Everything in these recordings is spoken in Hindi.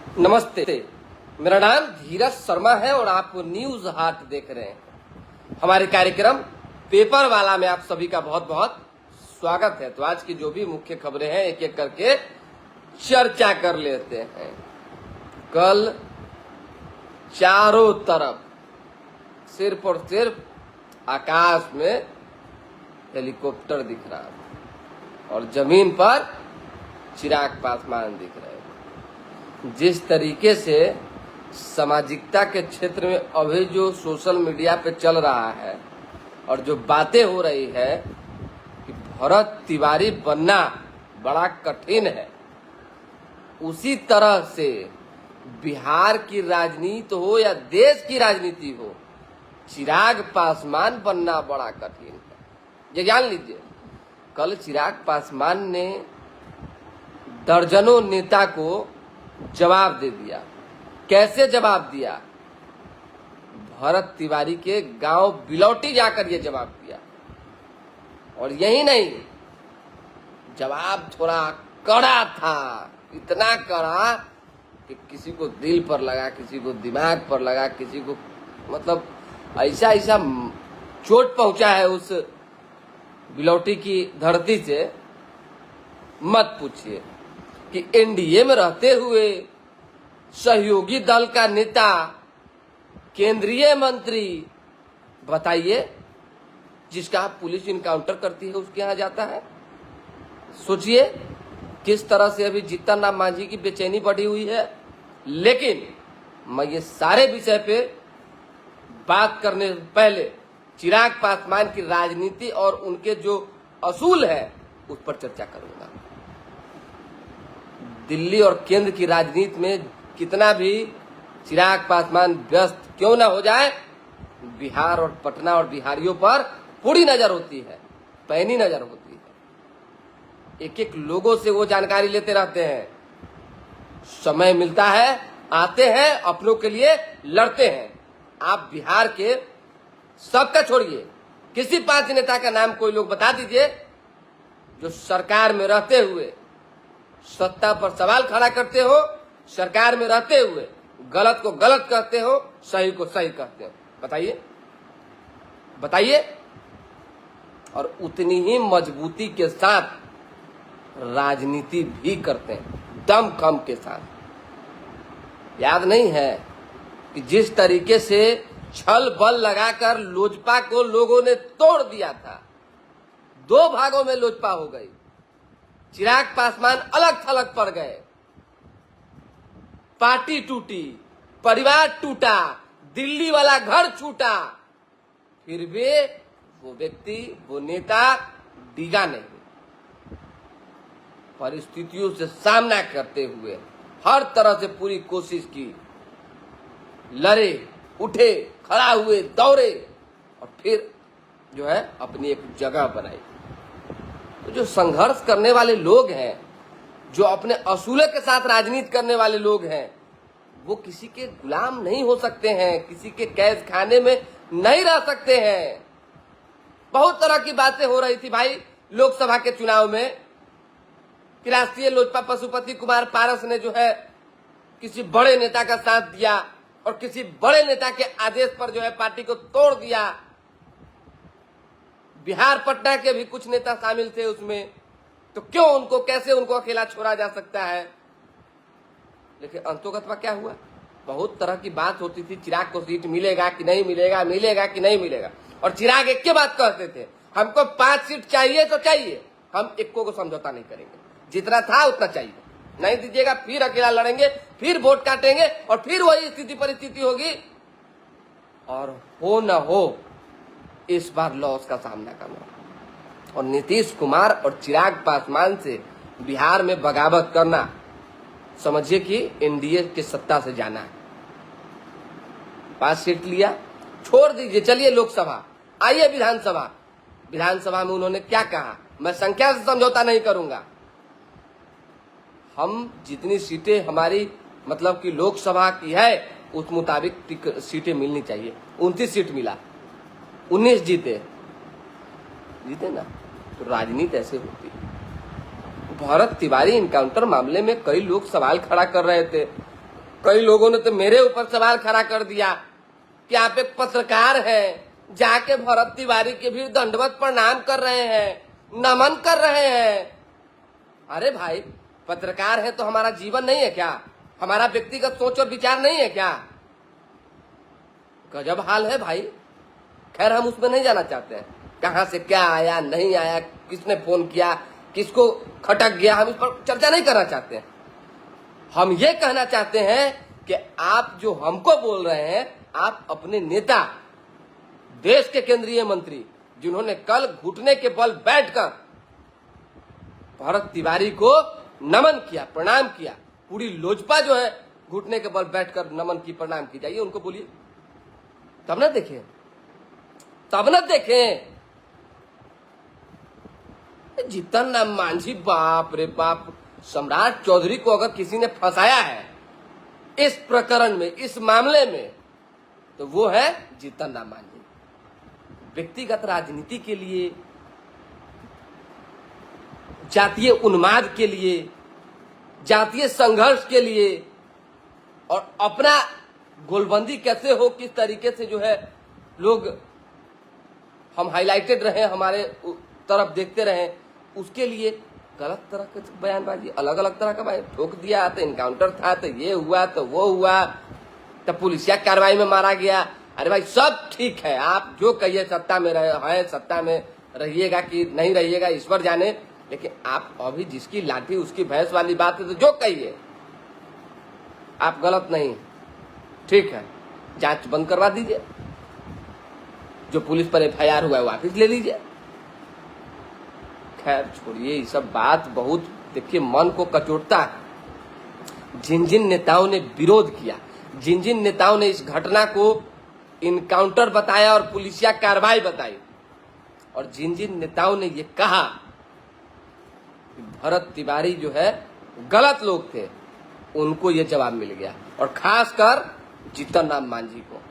नमस्ते, मेरा नाम धीरज शर्मा है और आप न्यूज हाट देख रहे हैं। हमारे कार्यक्रम पेपर वाला में आप सभी का बहुत बहुत स्वागत है। तो आज की जो भी मुख्य खबरें हैं एक एक करके चर्चा कर लेते हैं। कल चारों तरफ सिर्फ और सिर्फ आकाश में हेलीकॉप्टर दिख रहा है और जमीन पर चिराग पासवान दिख रहे हैं। जिस तरीके से सामाजिकता के क्षेत्र में अभी जो सोशल मीडिया पे चल रहा है और जो बातें हो रही है कि भरत तिवारी बनना बड़ा कठिन है, उसी तरह से बिहार की राजनीति हो या देश की राजनीति हो, चिराग पासवान बनना बड़ा कठिन है। ये जान लीजिए, कल चिराग पासवान ने दर्जनों नेता को जवाब दे दिया। कैसे जवाब दिया? भरत तिवारी के गांव बिलौटी जाकर ये जवाब दिया। और यही नहीं, जवाब थोड़ा कड़ा था, इतना कड़ा कि किसी को दिल पर लगा, किसी को दिमाग पर लगा, किसी को मतलब ऐसा ऐसा चोट पहुंचा है उस बिलौटी की धरती से, मत पूछिए। कि एनडीए में रहते हुए सहयोगी दल का नेता, केंद्रीय मंत्री, बताइए, जिसका पुलिस इनकाउंटर करती है उसके यहां जाता है। सोचिए किस तरह से अभी जीतन राम मांझी की बेचैनी बढ़ी हुई है। लेकिन मैं ये सारे विषय पे बात करने से पहले चिराग पासवान की राजनीति और उनके जो असूल है उस पर चर्चा करूंगा। दिल्ली और केंद्र की राजनीति में कितना भी चिराग पासवान व्यस्त क्यों ना हो जाए, बिहार और पटना और बिहारियों पर पूरी नजर होती है, पैनी नजर होती है। एक एक लोगों से वो जानकारी लेते रहते हैं। समय मिलता है, आते हैं, अपनों के लिए लड़ते हैं। आप बिहार के सबका छोड़िए, किसी 5 नेता का नाम कोई लोग बता दीजिए जो सरकार में रहते हुए सत्ता पर सवाल खड़ा करते हो, सरकार में रहते हुए गलत को गलत कहते हो, सही को सही कहते हो। बताइए बताइए। और उतनी ही मजबूती के साथ राजनीति भी करते हैं, दमखम के साथ। याद नहीं है कि जिस तरीके से छल बल लगाकर लोजपा को लोगों ने तोड़ दिया था, 2 भागों में लोजपा हो गई, चिराग पासवान अलग थलग पड़ गए, पार्टी टूटी, परिवार टूटा, दिल्ली वाला घर छूटा, फिर भी वो व्यक्ति, वो नेता डिगा नहीं। परिस्थितियों से सामना करते हुए हर तरह से पूरी कोशिश की, लड़े, उठे, खड़ा हुए, दौड़े और फिर जो है अपनी एक जगह बनाई। तो जो संघर्ष करने वाले लोग हैं, जो अपने असूलों के साथ राजनीति करने वाले लोग हैं, वो किसी के गुलाम नहीं हो सकते हैं, किसी के कैद खाने में नहीं रह सकते हैं। बहुत तरह की बातें हो रही थी भाई लोकसभा के चुनाव में कि राष्ट्रीय लोजपा पशुपति कुमार पारस ने जो है किसी बड़े नेता का साथ दिया और किसी बड़े नेता के आदेश पर जो है पार्टी को तोड़ दिया। बिहार पटना के भी कुछ नेता शामिल थे उसमें, तो क्यों उनको, कैसे उनको अकेला छोड़ा जा सकता है? लेकिन अंतोगत्वा क्या हुआ? बहुत तरह की बात होती थी, चिराग को सीट मिलेगा कि नहीं मिलेगा, मिलेगा कि नहीं मिलेगा। और चिराग एक के बात कहते थे, हमको 5 सीट चाहिए तो चाहिए, हम इक्को को समझौता नहीं करेंगे, जितना था उतना चाहिए, नहीं दीजिएगा फिर अकेला लड़ेंगे, फिर वोट काटेंगे और फिर वही स्थिति परिस्थिति होगी और हो न हो इस बार लॉस का सामना करना। और नीतीश कुमार और चिराग पासवान से बिहार में बगावत करना, समझिए कि एनडीए के सत्ता से जाना है। 5 सीट लिया, छोड़ दीजिए, चलिए लोकसभा, आइए विधानसभा। विधानसभा में उन्होंने क्या कहा? मैं संख्या से समझौता नहीं करूंगा, हम जितनी सीटें हमारी मतलब कि लोकसभा की है उस मुताबिक सीटें मिलनी चाहिए। 29 सीट मिला, 19 जीते ना। तो राजनीति ऐसे होती है। भरत तिवारी इनकाउंटर मामले में कई लोग सवाल खड़ा कर रहे थे, कई लोगों ने तो मेरे ऊपर सवाल खड़ा कर दिया कि आप एक पत्रकार हैं, जाके भरत तिवारी के भी दंडवत प्रणाम कर रहे हैं, नमन कर रहे हैं। अरे भाई, पत्रकार है तो हमारा जीवन नहीं है क्या? हमारा व्यक्तिगत सोच और विचार नहीं है क्या? गजब हाल है भाई। खैर, हम उसमें नहीं जाना चाहते हैं, कहां से क्या आया नहीं आया, किसने फोन किया, किसको खटक गया, हम इस पर चर्चा नहीं करना चाहते हैं। हम ये कहना चाहते हैं कि आप जो हमको बोल रहे हैं, आप अपने नेता, देश के केंद्रीय मंत्री, जिन्होंने कल घुटने के बल बैठकर भरत तिवारी को नमन किया, प्रणाम किया, पूरी लोजपा जो है घुटने के बल बैठकर नमन की, प्रणाम की, जाइए उनको बोलिए, तब न देखें, तब न देखें। जीतन राम मांझी, बाप रे बाप, सम्राट चौधरी को अगर किसी ने फंसाया है इस प्रकरण में, इस मामले में, तो वो है जीतन राम मांझी। व्यक्तिगत राजनीति के लिए, जातीय उन्माद के लिए, जातीय संघर्ष के लिए, और अपना गोलबंदी कैसे हो, किस तरीके से जो है लोग हम हाईलाइटेड रहे, हमारे तरफ देखते रहे, उसके लिए गलत तरह के बयानबाजी, अलग अलग तरह का बयान, ठोक दिया तो इनकाउंटर था, तो ये हुआ तो वो हुआ, तो पुलिसिया कार्रवाई में मारा गया। अरे भाई, सब ठीक है, आप जो कहिए, सत्ता में रहे, सत्ता में रहिएगा कि नहीं रहिएगा ईश्वर जाने, लेकिन आप अभी जिसकी लाठी उसकी भैंस वाली बात है, तो जो कहिए आप गलत नहीं, ठीक है, जांच बंद करवा दीजिए, जो पुलिस पर एफआईआर हुआ है वापिस ले लीजिए। खैर छोड़िए, ये सब बात बहुत, देखिए, मन को कचोटता है। जिन जिन नेताओं ने विरोध किया, जिन जिन नेताओं ने इस घटना को इनकाउंटर बताया और पुलिसिया कार्रवाई बताई, और जिन जिन नेताओं ने ये कहा कि भरत तिवारी जो है गलत लोग थे, उनको ये जवाब मिल गया। और खासकर जीतन राम मांझी को,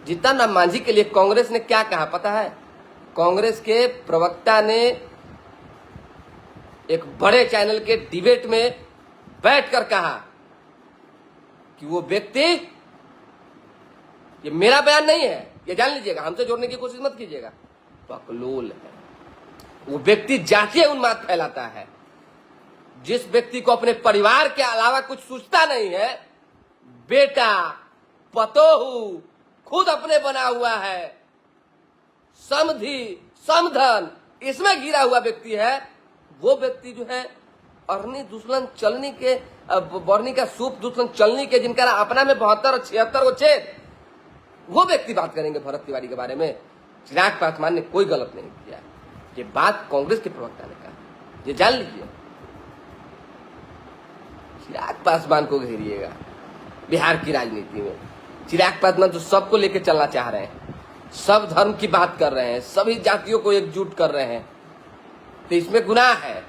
जीतन राम मांझी के लिए कांग्रेस ने क्या कहा पता है? कांग्रेस के प्रवक्ता ने एक बड़े चैनल के डिबेट में बैठकर कहा कि वो व्यक्ति, ये मेरा बयान नहीं है, ये जान लीजिएगा, हमसे जोड़ने की कोशिश मत कीजिएगा, बकलोल है। वो व्यक्ति जातीय उन्माद फैलाता है। जिस व्यक्ति को अपने परिवार के अलावा कुछ सोचता नहीं है, बेटा, पतोहू, खुद अपने बना हुआ है, समधी, समधन, इसमें घिरा हुआ व्यक्ति है, वो व्यक्ति जो है अरनी दुश्मन चलनी के, बरनी का सूप दुश्मन चलनी के, जिनका अपना में 72 और 76 को छेद, वो व्यक्ति बात करेंगे भरत तिवारी के बारे में। चिराग पासवान ने कोई गलत नहीं किया, ये बात कांग्रेस के प्रवक्ता ने कहा, ये जान लीजिए। चिराग पासवान को घेरिएगा बिहार की राजनीति में। चिराग पासवान तो सबको लेकर चलना चाह रहे हैं, सब धर्म की बात कर रहे हैं, सभी जातियों को एकजुट कर रहे हैं, तो इसमें गुनाह है।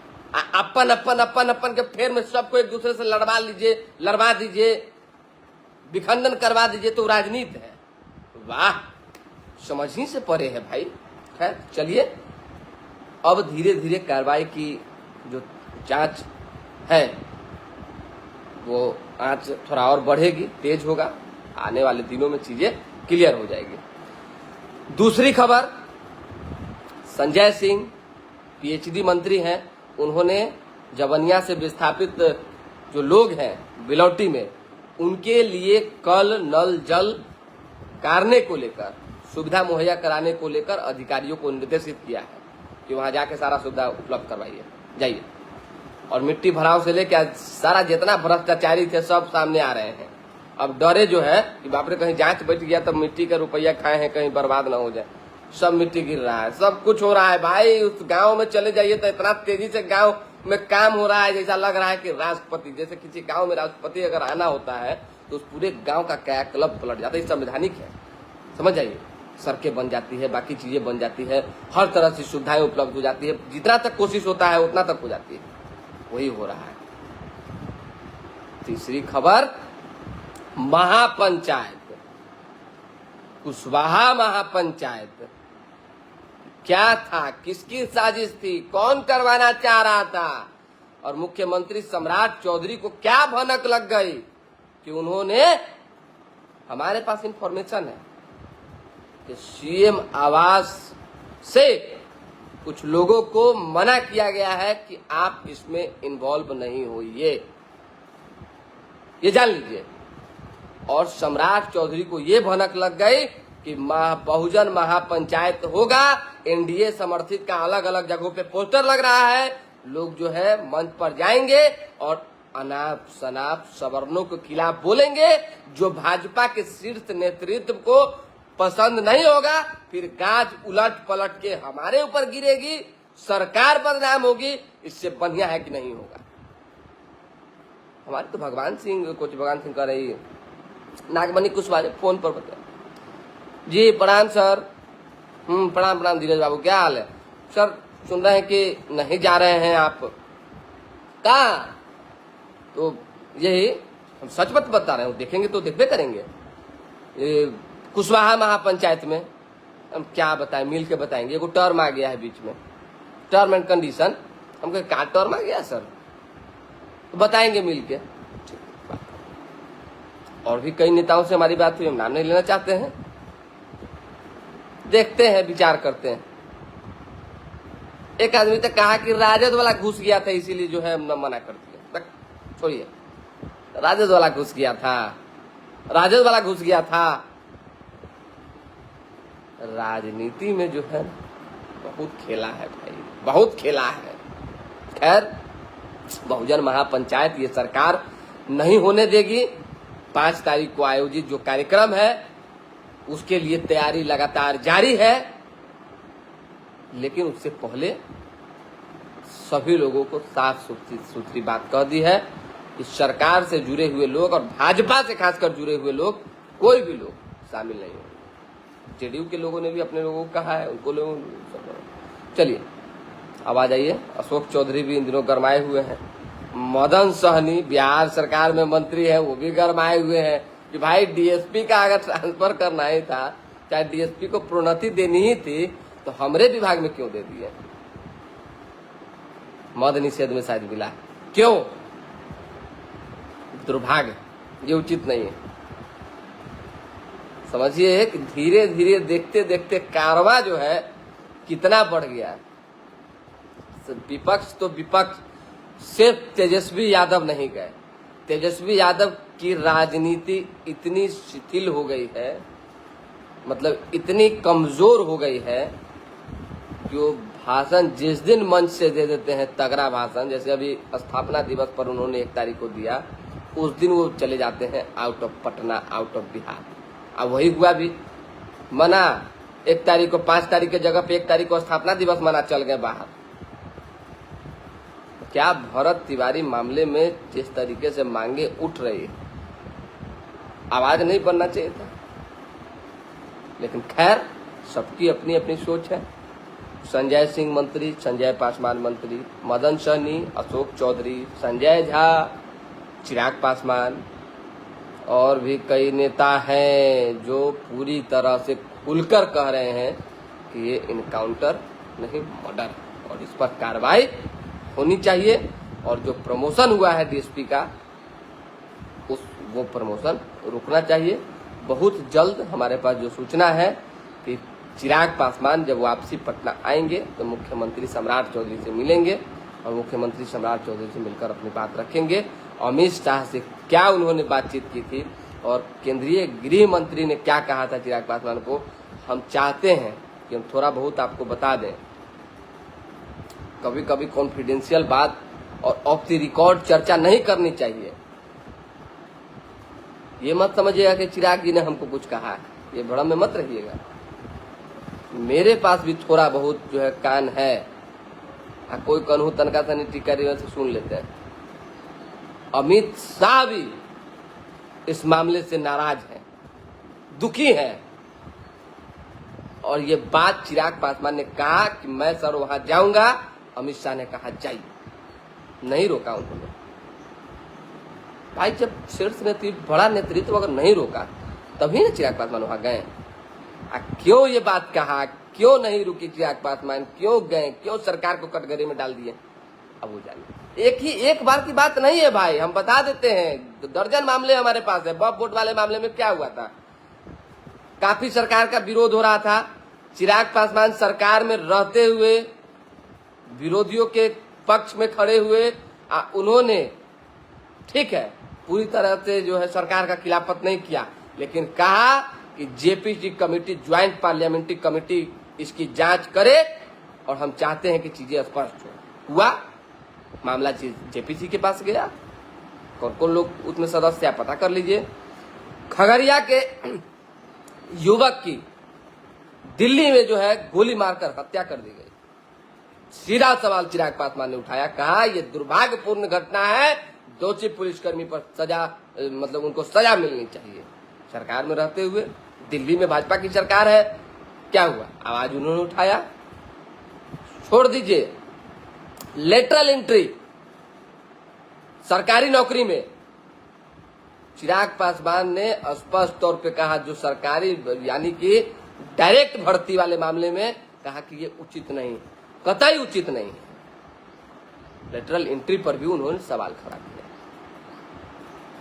अपन अपन अपन अपन के फेर में सबको एक दूसरे से लड़वा दीजिए, विखंडन करवा दीजिए, तो राजनीति है। वाह, समझ ही से परे है भाई। खैर चलिए, अब धीरे धीरे कार्रवाई की जो जांच है वो आज थोड़ा और बढ़ेगी, तेज होगा, आने वाले दिनों में चीजें क्लियर हो जाएगी। दूसरी खबर, संजय सिंह पीएचडी मंत्री हैं, उन्होंने जवनिया से विस्थापित जो लोग हैं बिलौटी में, उनके लिए कल नल जल कारने को लेकर, सुविधा मुहैया कराने को लेकर अधिकारियों को निर्देशित किया है कि वहां जाके सारा सुविधा उपलब्ध करवाइए, जाइए। और मिट्टी भराव से लेकर सारा जितना भ्रष्टाचारी थे सब सामने आ रहे हैं। अब डरे जो है कि बाप रे, कहीं जांच बच गया तब मिट्टी का रुपया खाए हैं, कहीं बर्बाद ना हो जाए। सब मिट्टी गिर रहा है, सब कुछ हो रहा है भाई। उस गांव में चले जाइए तो इतना तेजी से गांव में काम हो रहा है, जैसा लग रहा है कि राष्ट्रपति, जैसे किसी गांव में राष्ट्रपति अगर आना होता है तो उस पूरे गांव का कायाकल्प पलट जाता है। संवैधानिक है, समझ जाइए। सड़कें बन जाती है, बाकी चीजें बन जाती है, हर तरह से सुविधाएं उपलब्ध हो जाती है, जितना तक कोशिश होता है उतना तक हो जाती है, वही हो रहा है। तीसरी खबर, महापंचायत, कुशवाहा महापंचायत, क्या था, किसकी साजिश थी, कौन करवाना चाह रहा था, और मुख्यमंत्री सम्राट चौधरी को क्या भनक लग गई, कि उन्होंने, हमारे पास इंफॉर्मेशन है कि सीएम आवास से कुछ लोगों को मना किया गया है कि आप इसमें इन्वॉल्व नहीं होइए, ये जान लीजिए। और सम्राट चौधरी को ये भनक लग गई कि बहुजन महापंचायत होगा, एनडीए समर्थित का अलग अलग जगहों पे पोस्टर लग रहा है, लोग जो है मंच पर जाएंगे और अनाप शनाप सवर्णों के खिलाफ बोलेंगे। जो भाजपा के शीर्ष नेतृत्व को पसंद नहीं होगा, फिर गाज उलट पलट के हमारे ऊपर गिरेगी, सरकार बदनाम होगी। इससे बढ़िया है कि नहीं होगा। हमारे तो भगवान सिंह कह रही नागमणि कुशवाहा फोन पर बता, जी प्रणाम सर। प्रणाम प्रणाम धीरज बाबू, क्या हाल है सर? सुन रहे हैं कि नहीं जा रहे हैं आप, कहा? तो यही हम सच बता रहे हैं, देखेंगे तो देखबे करेंगे। कुशवाहा महापंचायत में हम क्या बताएं, मिल के बताएंगे। एगो टर्म आ गया है बीच में, टर्म एंड कंडीशन। हम कहे क्या टर्म आ गया सर? तो बताएंगे मिल के। और भी कई नेताओं से हमारी बात हुई, हम नाम नहीं लेना चाहते हैं, देखते हैं, विचार करते हैं। एक आदमी तक कहा कि राजद वाला घुस गया था, इसीलिए जो है मना कर दिया। छोड़िए, राजद वाला घुस गया था, राजद वाला घुस गया था। राजनीति में जो है बहुत खेला है भाई, बहुत खेला है। खैर, बहुजन महापंचायत ये सरकार नहीं होने देगी। 5 तारीख को आयोजित जो कार्यक्रम है उसके लिए तैयारी लगातार जारी है, लेकिन उससे पहले सभी लोगों को साफ सुथरी बात कह दी है कि सरकार से जुड़े हुए लोग और भाजपा से खासकर जुड़े हुए लोग, कोई भी लोग शामिल नहीं होंगे। जेडीयू के लोगों ने भी अपने लोगों को कहा है, उनको लोग। चलिए अब आ जाइए, अशोक चौधरी भी इन दिनों गरमाए हुए हैं। मदन सहनी बिहार सरकार में मंत्री है, वो भी गरमाए हुए हैं कि भाई डीएसपी का अगर ट्रांसफर करना ही था, चाहे डीएसपी को प्रोन्नति देनी ही थी, तो हमरे विभाग में क्यों दे दिए? मद निषेध में शायद मिला, क्यों? दुर्भाग्य, ये उचित नहीं है। समझिए कि धीरे धीरे देखते देखते कारवां जो है कितना बढ़ गया है। विपक्ष तो विपक्ष, सिर्फ तेजस्वी यादव नहीं गए। तेजस्वी यादव की राजनीति इतनी शिथिल हो गई है, मतलब इतनी कमजोर हो गई है कि वो भाषण जिस दिन मंच से दे देते हैं, तगड़ा भाषण, जैसे अभी स्थापना दिवस पर उन्होंने 1 तारीख को दिया, उस दिन वो चले जाते हैं out of Patna, out of Bihar. अब वही हुआ भी, मना 1 तारीख को, 5 तारीख के जगह पे 1 तारीख को स्थापना दिवस मना चल गए बाहर। क्या भरत तिवारी मामले में जिस तरीके से मांगे उठ रही है, आवाज नहीं बनना चाहिए था। लेकिन खैर, सबकी अपनी अपनी सोच है। संजय सिंह मंत्री, संजय पासवान मंत्री, मदन सहनी, अशोक चौधरी, संजय झा, चिराग पासवान और भी कई नेता हैं जो पूरी तरह से खुलकर कह रहे हैं कि ये इनकाउंटर नहीं, मर्डर, और इस पर कार्रवाई होनी चाहिए। और जो प्रमोशन हुआ है डीएसपी का, वो प्रमोशन रुकना चाहिए। बहुत जल्द हमारे पास जो सूचना है कि चिराग पासवान जब वापसी पटना आएंगे तो मुख्यमंत्री सम्राट चौधरी से मिलेंगे और मुख्यमंत्री सम्राट चौधरी से मिलकर अपनी बात रखेंगे। अमित शाह से क्या उन्होंने बातचीत की थी और केंद्रीय गृह मंत्री ने क्या कहा था चिराग पासवान को, हम चाहते हैं कि हम थोड़ा बहुत आपको बता दें। कभी कभी कॉन्फिडेंशियल बात और ऑफ द रिकॉर्ड चर्चा नहीं करनी चाहिए। ये मत समझिएगा कि चिराग जी ने हमको कुछ कहा है, ये भ्रम में मत रहिएगा। मेरे पास भी थोड़ा बहुत जो है कान है, कोई कन्हू तनका तनी टिकारी से सुन लेते हैं। अमित शाह भी इस मामले से नाराज हैं, दुखी हैं। और ये बात चिराग पासवान ने कहा कि मैं सर वहां जाऊंगा, अमित शाह ने कहा जाइए, नहीं रोका उन्होंने। भाई जब शीर्ष नेतृत्व, बड़ा नेतृत्व अगर नहीं रोका तभी ना चिराग पासवान वहां गए। क्यों ये बात कहा, क्यों नहीं रुकी चिराग पासवान, क्यों गए, क्यों सरकार को कटघरे में डाल दिए, अब वो जानिए। एक बार की बात नहीं है भाई, हम बता देते हैं, दर्जन मामले हमारे पास है। बम बोट वाले मामले में क्या हुआ था, काफी सरकार का विरोध हो रहा था, चिराग पासवान सरकार में रहते हुए विरोधियों के पक्ष में खड़े हुए, उन्होंने ठीक है पूरी तरह से जो है सरकार का खिलाफत नहीं किया, लेकिन कहा कि JPC committee, joint parliamentary committee इसकी जांच करे और हम चाहते हैं कि चीजें स्पष्ट हो। हुआ, मामला जेपीसी के पास गया, कौन कौन लोग उसमें सदस्य है पता कर लीजिए। खगड़िया के युवक की दिल्ली में जो है गोली मारकर हत्या कर दी गई। सीधा सवाल चिराग पासवान ने उठाया, कहा यह दुर्भाग्यपूर्ण घटना है, दोषी पुलिसकर्मी पर सजा, मतलब उनको सजा मिलनी चाहिए। सरकार में रहते हुए, दिल्ली में भाजपा की सरकार है, क्या हुआ, आवाज उन्होंने उठाया। छोड़ दीजिए लेटरल एंट्री सरकारी नौकरी में, चिराग पासवान ने स्पष्ट तौर पे कहा, जो सरकारी यानी कि डायरेक्ट भर्ती वाले मामले में कहा कि ये उचित नहीं, कतई उचित नहीं है। लेटरल एंट्री पर भी उन्होंने सवाल खड़ा किया।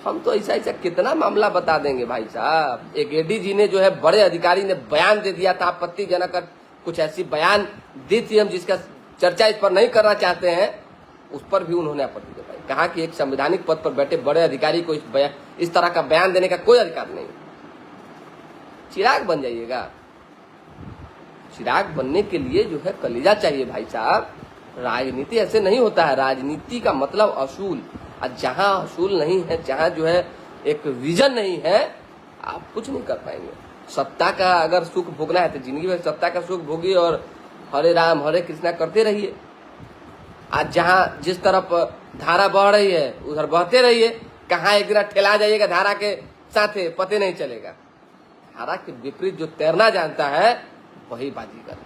हम तो ऐसा कितना मामला बता देंगे भाई साहब। एक एडीजी ने जो है, बड़े अधिकारी ने बयान दे दिया था, आपत्तिजनक कुछ ऐसी बयान दी थी, हम जिसका चर्चा इस पर नहीं करना चाहते हैं, उस पर भी उन्होंने आपत्ति जताई। कहा कि एक संवैधानिक पद पर बैठे बड़े अधिकारी को इस तरह का बयान देने का कोई अधिकार नहीं। चिराग बन जाइएगा, चिराग बनने के लिए जो है कलीजा चाहिए भाई साहब। राजनीति ऐसे नहीं होता है, राजनीति का मतलब असूल, और जहां असूल नहीं है, जहां जो है एक विजन नहीं है, आप कुछ नहीं कर पाएंगे। सत्ता का अगर सुख भोगना है तो जिंदगी में सत्ता का सुख भोगिए और हरे राम हरे कृष्णा करते रहिए। आज जहां जिस तरफ धारा बह रही है उधर बहते रहिए, कहाँ एक दिन ठेला जाइएगा धारा के साथ, पते नहीं चलेगा। धारा के विपरीत जो तैरना जानता है वही बाजीगर।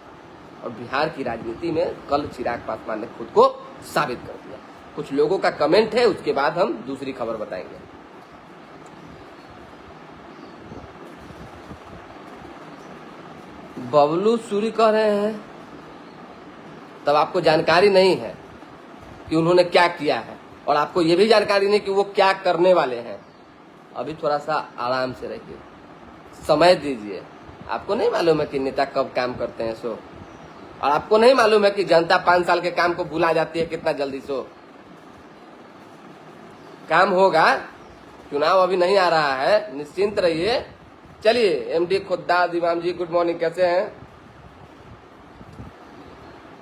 और बिहार की राजनीति में कल चिराग पासवान ने खुद को साबित कर दिया। कुछ लोगों का कमेंट है, उसके बाद हम दूसरी खबर बताएंगे। बबलू सूरी कह रहे हैं तब आपको जानकारी नहीं है कि उन्होंने क्या किया है, और आपको ये भी जानकारी नहीं कि वो क्या करने वाले हैं। अभी थोड़ा सा आराम से रहिए, समय दीजिए। आपको नहीं मालूम है कि नेता कब काम करते हैं सो, और आपको नहीं मालूम है कि जनता 5 साल के काम को भुला जाती है कितना जल्दी सो। काम होगा, चुनाव अभी नहीं आ रहा है, निश्चिंत रहिए। चलिए, एमडी खुद्दाद इमाम जी, गुड मॉर्निंग, कैसे हैं?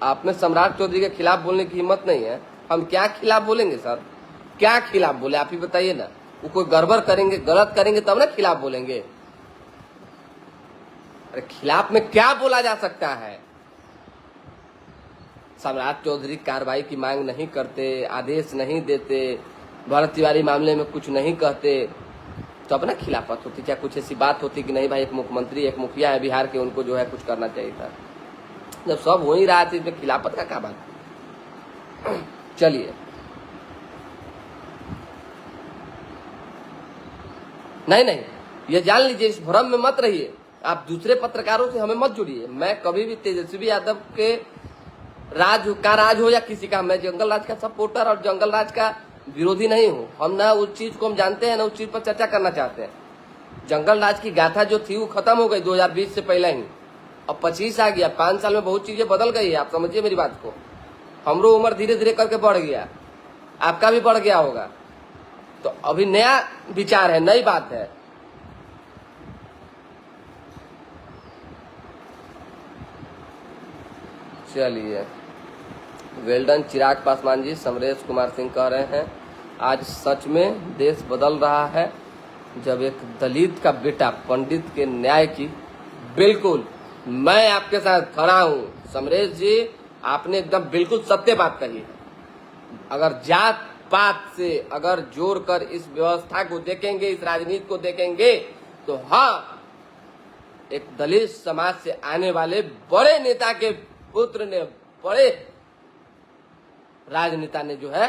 आपने सम्राट चौधरी के खिलाफ बोलने की हिम्मत नहीं है। हम क्या खिलाफ बोलेंगे सर, क्या खिलाफ बोले आप ही बताइए ना। वो कोई गड़बड़ करेंगे, गलत करेंगे तब ना खिलाफ बोलेंगे। अरे खिलाफ में क्या बोला जा सकता है? सम्राट चौधरी कार्रवाई की मांग नहीं करते, आदेश नहीं देते, भरत तिवारी मामले में कुछ नहीं कहते, तो अपना खिलाफत होती। क्या कुछ ऐसी बात होती कि नहीं भाई एक मुख्यमंत्री एक मुखिया है बिहार के, उनको जो है कुछ करना चाहिए था। जब सब हो ही रहा था इसमें खिलाफत का क्या बात। चलिए, नहीं, ये जान लीजिए, इस भ्रम में मत रहिए। आप दूसरे पत्रकारों से हमें मत जुड़िए। मैं कभी भी तेजस्वी यादव के राज हो या किसी का, मैं जंगल राज का सपोर्टर और जंगल राज का विरोधी नहीं हूँ। हम ना उस चीज को हम जानते हैं, ना उस चीज पर चर्चा करना चाहते हैं। जंगल राज की गाथा जो थी वो खत्म हो गई 2020 से पहले ही। अब 25 आ गया, 5 साल में बहुत चीजें बदल गई है। आप समझिए मेरी बात को। हमरो उम्र धीरे धीरे करके बढ़ गया, आपका भी बढ़ गया होगा, तो अभी नया विचार है, नई बात है। चलिए, वेल्डन चिराग पासवान जी। समरेश कुमार सिंह कह रहे हैं आज सच में देश बदल रहा है जब एक दलित का बेटा पंडित के न्याय की। बिल्कुल, मैं आपके साथ खड़ा हूं समरेश जी, आपने एकदम बिल्कुल सत्य बात कही है। अगर जात पात से अगर जोड़कर इस व्यवस्था को देखेंगे, इस राजनीति को देखेंगे, तो हाँ, एक दलित समाज से आने वाले बड़े नेता के पुत्र ने, बड़े राजनेता ने जो है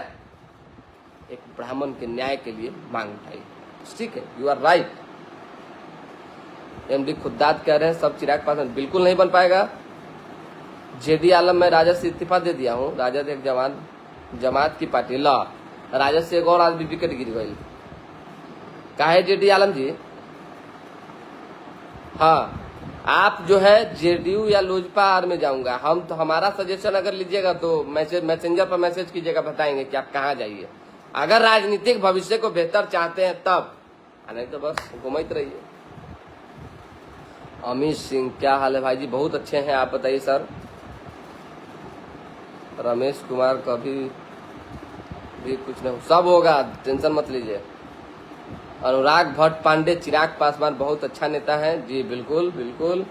एक ब्राह्मण के न्याय के लिए मांग उठाई। ठीक है, यू आर राइट। एमडी खुद्दाद कह रहे हैं सब चिराग पासवान, बिल्कुल नहीं बन पाएगा। जेडी आलम, मैं राजद से इस्तीफा दे दिया हूँ। राजद एक जवान जमात की पार्टी ला राजद से एक और आदमी विकेट गिर गई। काहे जेडी आलम जी? हाँ, आप जो है जेडीयू या लोजपा आर में जाऊंगा हम, तो हमारा सजेशन अगर लीजिएगा तो मैसेंजर पर मैसेज कीजिएगा, बताएंगे कि आप कहाँ जाइए। अगर राजनीतिक भविष्य को बेहतर चाहते हैं तब, नहीं तो बस घुमाते रहिए। अमित सिंह, क्या हाल है भाई जी? बहुत अच्छे हैं, आप बताइए सर। रमेश कुमार, कभी भी कुछ नहीं, सब होगा, टेंशन मत लीजिए। अनुराग भट्ट पांडे, चिराग पासवान बहुत अच्छा नेता है जी, बिल्कुल बिल्कुल।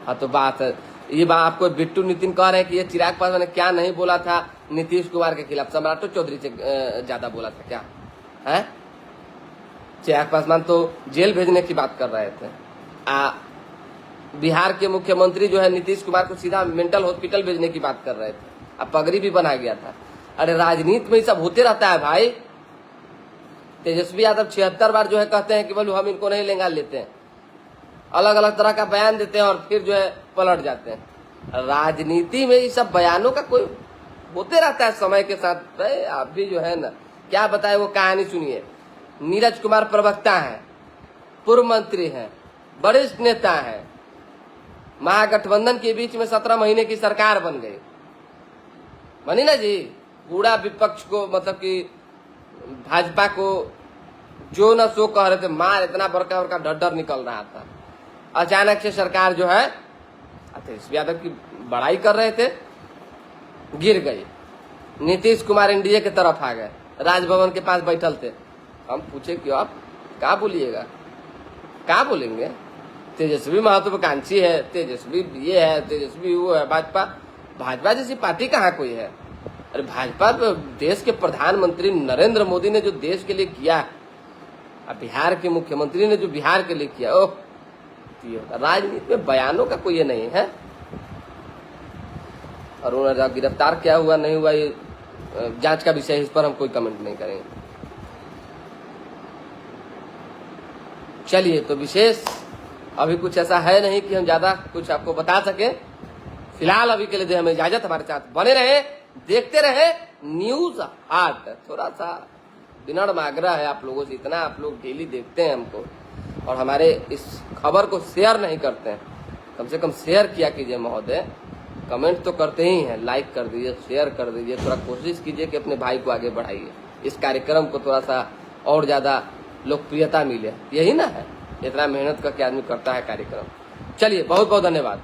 हाँ तो बात है ये, बात आपको बिट्टू नितिन कह रहे हैं कि ये चिराग पासवान ने क्या नहीं बोला था नीतीश कुमार के खिलाफ, सम्राटो चौधरी से ज्यादा बोला था क्या है? चिराग पासवान तो जेल भेजने की बात कर रहे थे। बिहार के मुख्यमंत्री जो है नीतीश कुमार को सीधा मेंटल हॉस्पिटल भेजने की बात कर रहे थे, अब पगड़ी भी बना गया था। अरे राजनीति में ये सब होते रहता है भाई। तेजस्वी यादव 76 बार जो है कहते हैं कि बोलो हम इनको नहीं लेंगे, लेते हैं, अलग अलग तरह का बयान देते हैं और फिर जो है पलट जाते हैं। राजनीति में ये सब बयानों का कोई होते रहता है समय के साथ। भाई आप भी जो है ना, क्या बताए वो कहानी सुनिए। नीरज कुमार प्रवक्ता है, पूर्व मंत्री हैं, वरिष्ठ नेता है, महागठबंधन के बीच में 17 महीने की सरकार बन गई, बनी ना जी। पूरा विपक्ष को, मतलब कि भाजपा को जो न सो कह रहे थे, मार इतना बड़का बड़का डर निकल रहा था। अचानक से सरकार जो है तेजस्वी यादव की बड़ाई कर रहे थे, गिर गई। नीतीश कुमार एनडीए की तरफ आ गए, राजभवन के पास बैठल थे। हम पूछे क्यों, आप क्या बोलिएगा, क्या बोलेंगे? तेजस्वी महत्वाकांक्षी है, तेजस्वी ये है, तेजस्वी वो है। भाजपा जैसी पार्टी कहाँ कोई है? अरे भाजपा देश के प्रधानमंत्री नरेंद्र मोदी ने जो देश के लिए किया, अब बिहार के मुख्यमंत्री ने जो बिहार के लिए किया, ओह, राजनीति में बयानों का कोई ये नहीं है। और उन्होंने गिरफ्तार क्या हुआ नहीं हुआ ये जांच का विषय, इस पर हम कोई कमेंट नहीं करेंगे। चलिए, तो विशेष अभी कुछ ऐसा है नहीं कि हम ज्यादा कुछ आपको बता सके। फिलहाल अभी के लिए हमें इजाजत, हमारे साथ बने रहे, देखते रहे न्यूज 8। थोड़ा सा विनम्र आग्रह है आप लोगों से, इतना आप लोग डेली देखते हैं हमको और हमारे इस खबर को शेयर नहीं करते हैं, कम से कम शेयर किया कीजिए महोदय। कमेंट तो करते ही हैं, लाइक कर दीजिए, शेयर कर दीजिए, थोड़ा कोशिश कीजिए कि अपने भाई को आगे बढ़ाइए, इस कार्यक्रम को थोड़ा सा और ज्यादा लोकप्रियता मिले। यही ना है, इतना मेहनत करके आदमी करता है कार्यक्रम। चलिए, बहुत बहुत धन्यवाद।